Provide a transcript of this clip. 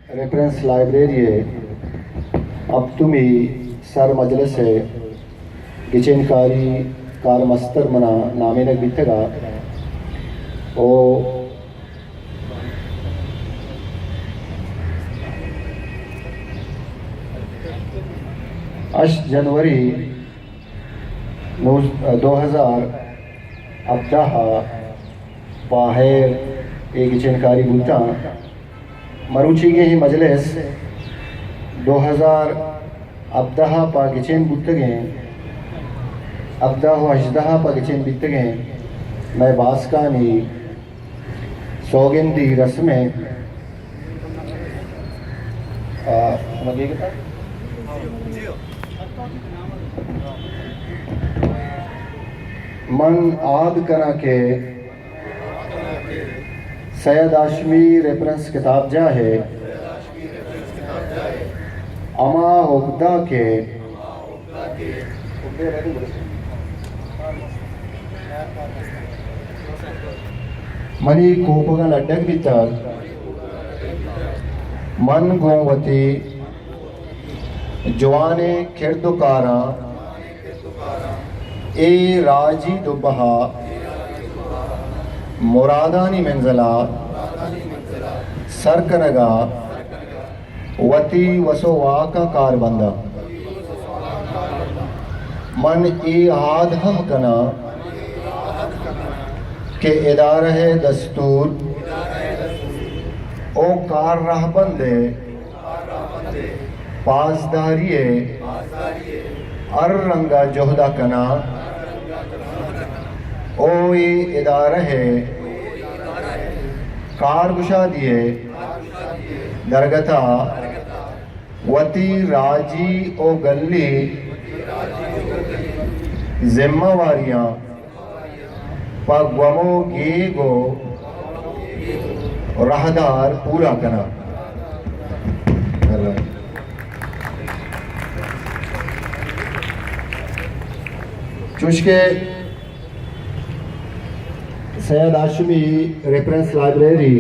reference library अब तुम्ही sir मजलिस है गिचेनकारी कार मस्तर मना नामे नक बितगा ओ अश जनवरी 2010 बाहर एक गिचेनकारी बुलता मरुची के ही मजलिस 2010 पा गिचेन बुतगे 18 पा गिचेन बितगे मैं बासकानी सौगंदी रस्में मन आद करा के सैयद हाशमी रेफरेंस किताब जा है अमा उगदा के मनी कोपगा लड्डक भीतर मन गोवती जवाने खिरदुकारा ए राजी दुबहा मुरादानी मंजला सरकनगा वती वसोवा का कारबंदा मन ए आद हम कना के इदारे दस्तूर ओ कार रहबंदे पासदारिये अर रंगा जोहदा कना ओ ये इदारे कारगुशा दिए दरगता वती राजी ओ गली जिम्मेवारियां पगवमो गेगो राहदार पूरा करा चुशके सैयद हाशमी रेफरेंस लाइब्रेरी